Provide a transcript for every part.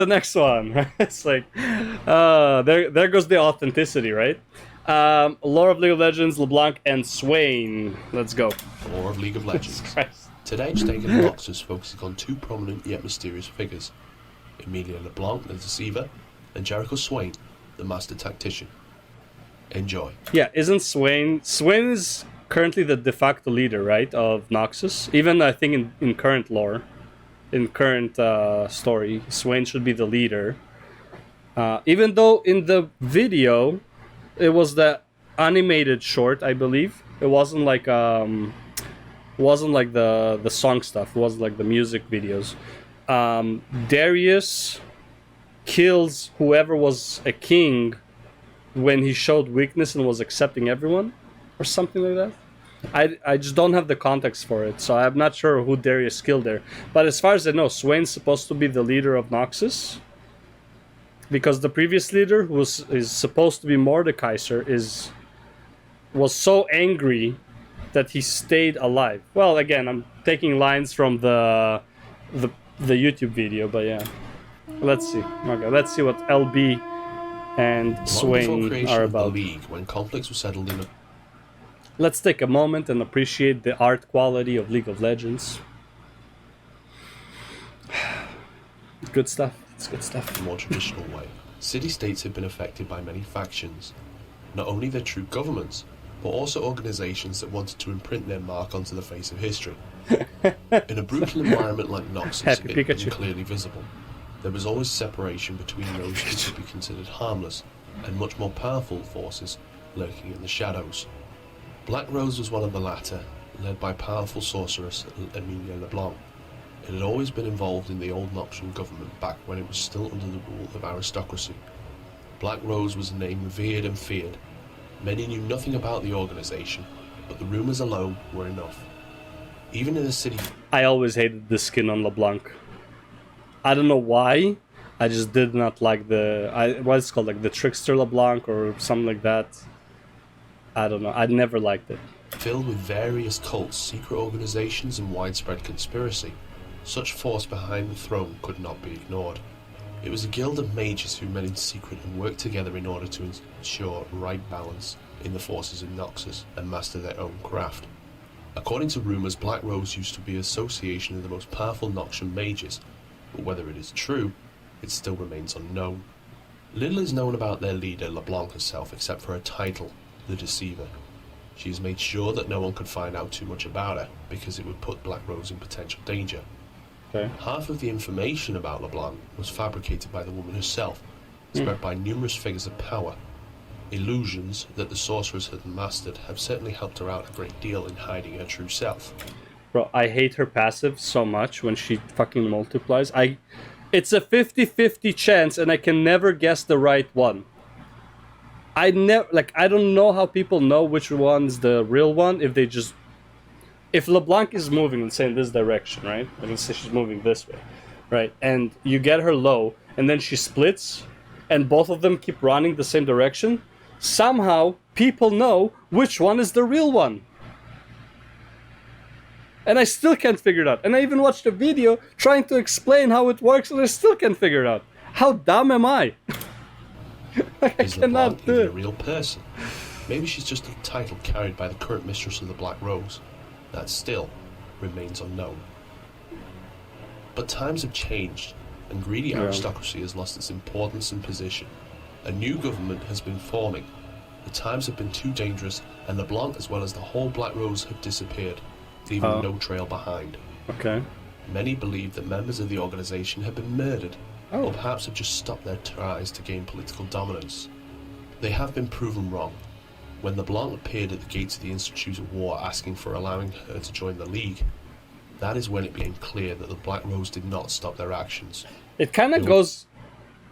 the next one. It's like, there goes the authenticity, right? Lore of League of Legends, LeBlanc and Swain. Let's go. Lore of League of Legends. Christ. Today's taken Noxus focusing on two prominent yet mysterious figures, Emilia LeBlanc, the Deceiver, and Jericho Swain, the Master Tactician. Enjoy. Yeah, isn't Swain is currently the de facto leader, right, of Noxus? Even I think in current lore, in current story, Swain should be the leader. Even though in the video, it was the animated short, I believe. It wasn't like the song stuff. It wasn't like the music videos. Darius kills whoever was a king when he showed weakness and was accepting everyone, or something like that. I just don't have the context for it, so I'm not sure who Darius killed there. But as far as I know, Swain's supposed to be the leader of Noxus, because the previous leader, who is supposed to be Mordekaiser, was so angry that he stayed alive. Well, again, I'm taking lines from the YouTube video, but yeah. Let's see. Okay, let's see what LB and Swain are about. The League, when conflicts were settled in Let's take a moment and appreciate the art quality of League of Legends. Good stuff. It's good stuff. a more traditional way. City-states have been affected by many factions, not only their true governments, but also organisations that wanted to imprint their mark onto the face of history. In a brutal environment like Noxus, it had been clearly visible. There was always separation between those who could be considered harmless and much more powerful forces lurking in the shadows. Black Rose was one of the latter, led by powerful sorceress Emilia LeBlanc. It had always been involved in the old Noxian government back when it was still under the rule of aristocracy. Black Rose was a name revered and feared. Many knew nothing about the organisation, but the rumours alone were enough. Even in the city... I always hated the skin on LeBlanc. I don't know why. I just did not like what's it called, like the Trickster LeBlanc or something like that. I don't know. I never liked it. Filled with various cults, secret organisations and widespread conspiracy, such force behind the throne could not be ignored. It was a guild of mages who met in secret and worked together in order to ensure right balance in the forces of Noxus and master their own craft. According to rumours, Black Rose used to be an association of the most powerful Noxian mages, but whether it is true, it still remains unknown. Little is known about their leader, LeBlanc herself, except for her title, the Deceiver. She has made sure that no one could find out too much about her, because it would put Black Rose in potential danger. Okay. Half of the information about LeBlanc was fabricated by the woman herself, spread by numerous figures of power. Illusions that the sorceress had mastered have certainly helped her out a great deal in hiding her true self. Bro, I hate her passive so much when she fucking multiplies. It's a 50-50 chance and I can never guess the right one. I don't know how people know which one's the real one if LeBlanc is moving, let's say in this direction, right? Let's say she's moving this way, right? And you get her low, and then she splits, and both of them keep running the same direction. Somehow, people know which one is the real one. And I still can't figure it out. And I even watched a video trying to explain how it works, and I still can't figure it out. How dumb am I? I cannot do it. A real person? Maybe she's just a title carried by the current mistress of the Black Rose. That still remains unknown. But times have changed, and greedy aristocracy has lost its importance and position. A new government has been forming. The times have been too dangerous, and LeBlanc as well as the whole Black Rose have disappeared, leaving no trail behind. Okay. Many believe that members of the organisation have been murdered, or perhaps have just stopped their tries to gain political dominance. They have been proven wrong. When LeBlanc appeared at the gates of the Institute of War asking for allowing her to join the League, that is when it became clear that the Black Rose did not stop their actions. It kind of goes...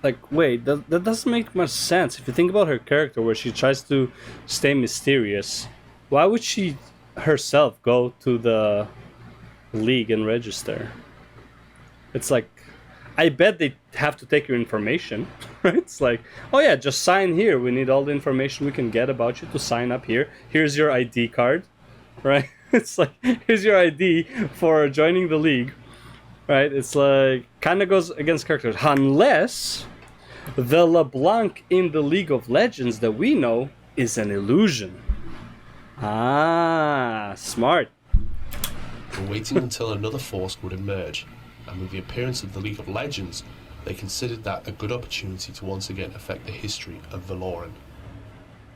Like, wait, that doesn't make much sense. If you think about her character, where she tries to stay mysterious, why would she herself go to the League and register? It's like... I bet they have to take your information, right? It's like, oh yeah, just sign here. We need all the information we can get about you to sign up here. Here's your ID card, right? It's like, here's your ID for joining the League. right? It's like kind of goes against characters, unless the LeBlanc in the League of Legends that we know is an illusion. Ah, smart. Were waiting until another force would emerge, and with the appearance of the League of Legends, they considered that a good opportunity to once again affect the history of Valoran.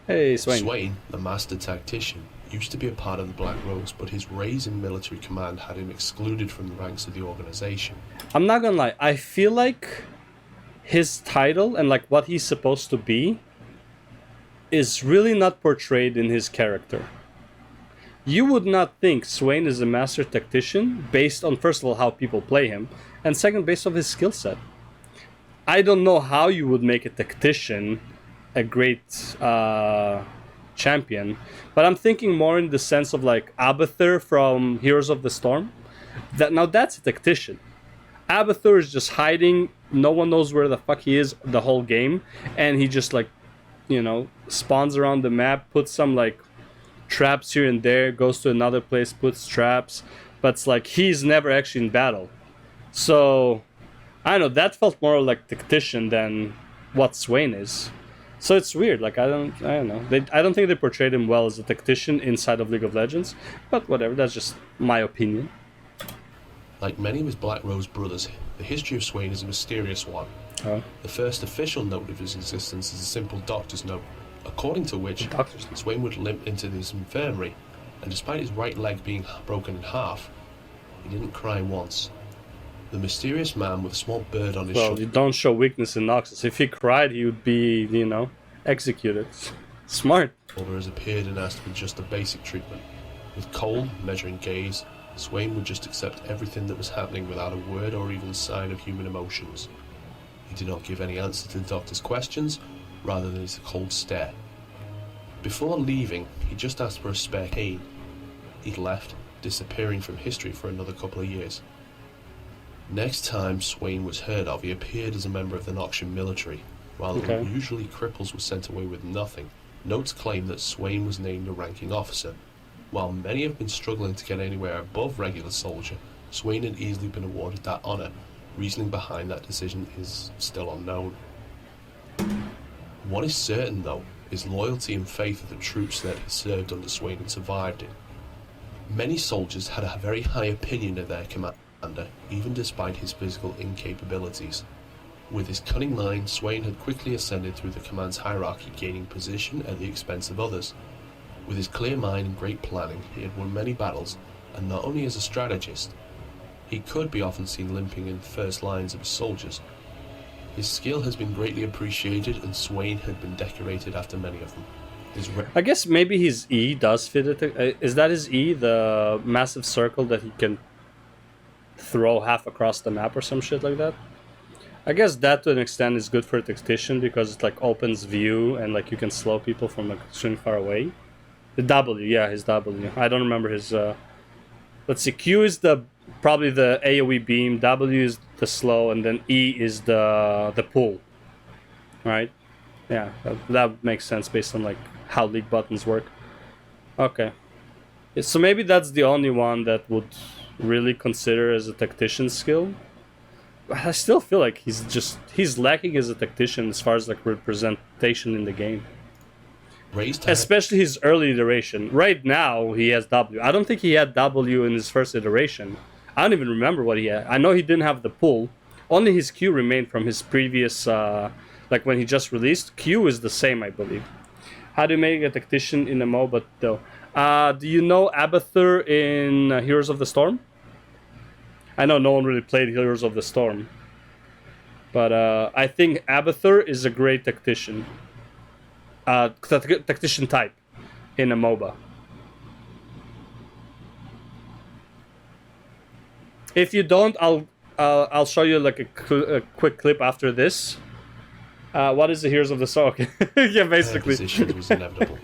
Hey, Swain. Swain, the master tactician, used to be a part of the Black Rose, but his raise in military command had him excluded from the ranks of the organization. I'm not gonna lie, I feel like his title and like what he's supposed to be is really not portrayed in his character. You would not think Swain is a master tactician based on, first of all, how people play him, and second, based on his skill set. I don't know how you would make a tactician a great champion, but I'm thinking more in the sense of like Abathur from Heroes of the Storm. Now that's a tactician. Abathur is just hiding, no one knows where the fuck he is the whole game, and he just like, spawns around the map, puts some like traps here and there, goes to another place, puts traps, but it's like he's never actually in battle. So I don't know, that felt more like tactician than what Swain is. So it's weird. Like I don't know. I don't think they portrayed him well as a tactician inside of League of Legends. But whatever. That's just my opinion. Like many of his Black Rose brothers, the history of Swain is a mysterious one. Oh. The first official note of his existence is a simple doctor's note, according to which Swain would limp into this infirmary, and despite his right leg being broken in half, he didn't cry once. The mysterious man with a small bird on his shoulder. Well, you don't show weakness in Noxus. If he cried, he would be, executed. Smart. Has appeared and asked for just a basic treatment. With cold, measuring gaze, Swain would just accept everything that was happening without a word or even sign of human emotions. He did not give any answer to the doctor's questions, rather than his cold stare. Before leaving, he just asked for a spare cane. He left, disappearing from history for another couple of years. Next time Swain was heard of, he appeared as a member of the Noxian military. While usually cripples were sent away with nothing, notes claim that Swain was named a ranking officer. While many have been struggling to get anywhere above regular soldier, Swain had easily been awarded that honour. Reasoning behind that decision is still unknown. What is certain, though, is loyalty and faith of the troops that had served under Swain and survived it. Many soldiers had a very high opinion of their commander, even despite his physical incapabilities. With his cunning mind, Swain had quickly ascended through the command's hierarchy, gaining position at the expense of others. With his clear mind and great planning, he had won many battles, and not only as a strategist, he could be often seen limping in the first lines of his soldiers. His skill has been greatly appreciated, and Swain had been decorated after many of them. I guess maybe his E does fit it. Is that his E, the massive circle that he can throw half across the map or some shit like that? I guess that to an extent is good for a tactician because it like opens view and like you can slow people from like extremely far away. The W, yeah, his W. I don't remember his. Let's see. Q is probably the AOE beam. W is the slow, and then E is the pull. Right? Yeah, that makes sense based on like how league buttons work. Okay. Yeah, so maybe that's the only one that would really consider as a tactician skill. But I still feel like he's lacking as a tactician as far as like representation in the game. Especially his early iteration. Right now he has W. I don't think he had W in his first iteration. I don't even remember what he had. I know he didn't have the pull. Only his Q remained from his previous like when he just released. Q is the same, I believe. How do you make a tactician in a MOBA though? Do you know Abathur in Heroes of the Storm? I know no one really played Heroes of the Storm. But I think Abathur is a great tactician. Tactician type in a MOBA. If you don't, I'll show you like a quick clip after this. What is the Heroes of the Storm? Yeah, basically. Was inevitable.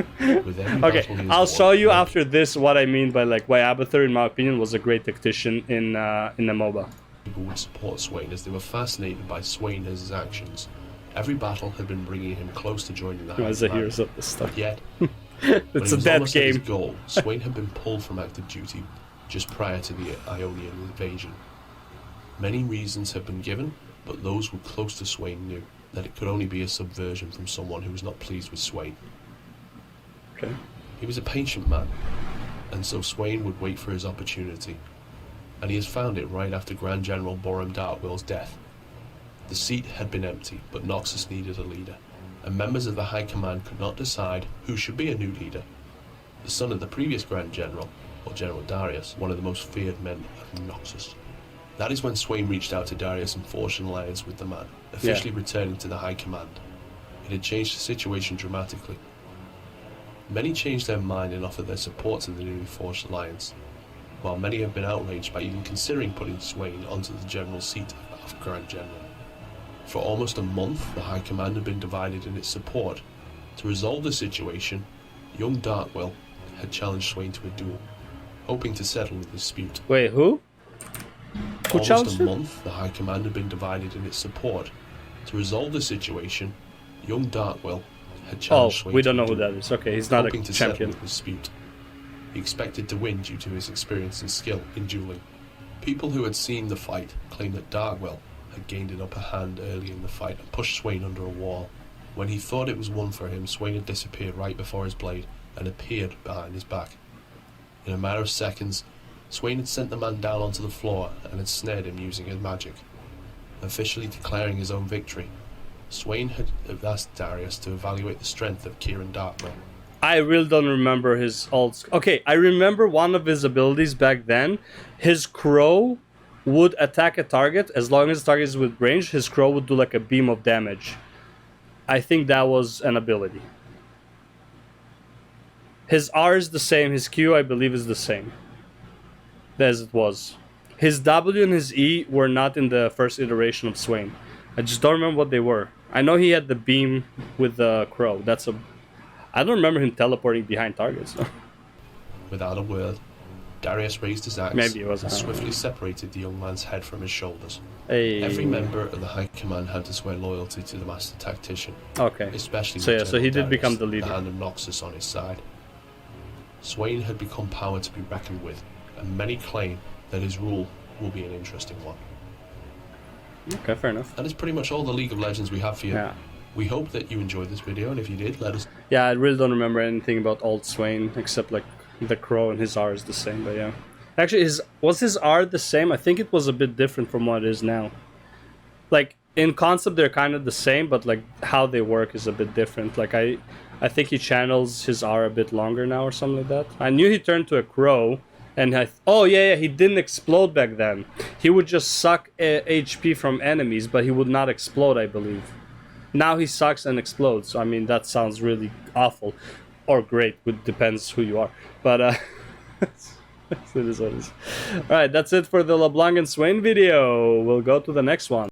Okay, I'll show you after this what I mean by like why Abathur, in my opinion, was a great tactician in the MOBA. People would support Swain as they were fascinated by Swain and his actions. Every battle had been bringing him close to joining the As a Heroes of the Storm. Yet, it's a dead game. His goal, Swain had been pulled from active duty just prior to the Ionian invasion. Many reasons have been given, but those who were close to Swain knew that it could only be a subversion from someone who was not pleased with Swain. Okay. He was a patient man, and so Swain would wait for his opportunity, and he has found it right after Grand General Boram Darkwill's death. The seat had been empty, but Noxus needed a leader, and members of the High Command could not decide who should be a new leader. The son of the previous Grand General, or General Darius, one of the most feared men of Noxus. That is when Swain reached out to Darius and forged an alliance with the man, officially returning to the High Command. It had changed the situation dramatically. Many changed their mind and offered their support to the newly forged alliance, while many have been outraged by even considering putting Swain onto the general seat of Grand General. For almost a month, the High Command had been divided in its support. To resolve the situation, young Darkwill had challenged Swain to a duel, hoping to settle the dispute. Wait, who? Who challenged Almost a him? month, the High Command had been divided in its support. To resolve the situation, young Darkwill had challenged Swain We to don't a know who duel, that is. Okay, he's not hoping a to champion. settle the dispute. He expected to win due to his experience and skill in dueling. People who had seen the fight claimed that Darkwill had gained an upper hand early in the fight and pushed Swain under a wall. When he thought it was won for him, Swain had disappeared right before his blade and appeared behind his back. In a matter of seconds, Swain had sent the man down onto the floor and had snared him using his magic. Officially declaring his own victory, Swain had asked Darius to evaluate the strength of Kieran Darkwill. I really don't remember his alt. Okay, I remember one of his abilities back then. His crow would attack a target. As long as the target is with range, his crow would do like a beam of damage. I think that was an ability. His R is the same. His Q, I believe, is the same as it was. His W and his E were not in the first iteration of Swain. I just don't remember what they were. I know he had the beam with the crow. I don't remember him teleporting behind targets. Without a word, Darius raised his axe Maybe it was, and swiftly separated the young man's head from his shoulders. Hey. Every member of the High Command had to swear loyalty to the Master Tactician, Okay. especially So with yeah, so General he did Darius, become the leader. hand of Noxus on his side. Swain had become power to be reckoned with, and many claim that his rule will be an interesting one. Okay, fair enough. That is pretty much all the League of Legends we have for you. Yeah. We hope that you enjoyed this video, and if you did, let us. Yeah, I really don't remember anything about Alt Swain except like the crow and his R is the same, but yeah. Actually, was his R the same? I think it was a bit different from what it is now. Like, in concept, they're kind of the same, but like how they work is a bit different. Like, I think he channels his R a bit longer now or something like that. I knew he turned to a crow, and oh yeah, he didn't explode back then. He would just suck HP from enemies, but he would not explode, I believe. Now he sucks and explodes. I mean, that sounds really awful. Or great, it depends who you are. But, it is what it is. Alright, that's it for the LeBlanc and Swain video. We'll go to the next one.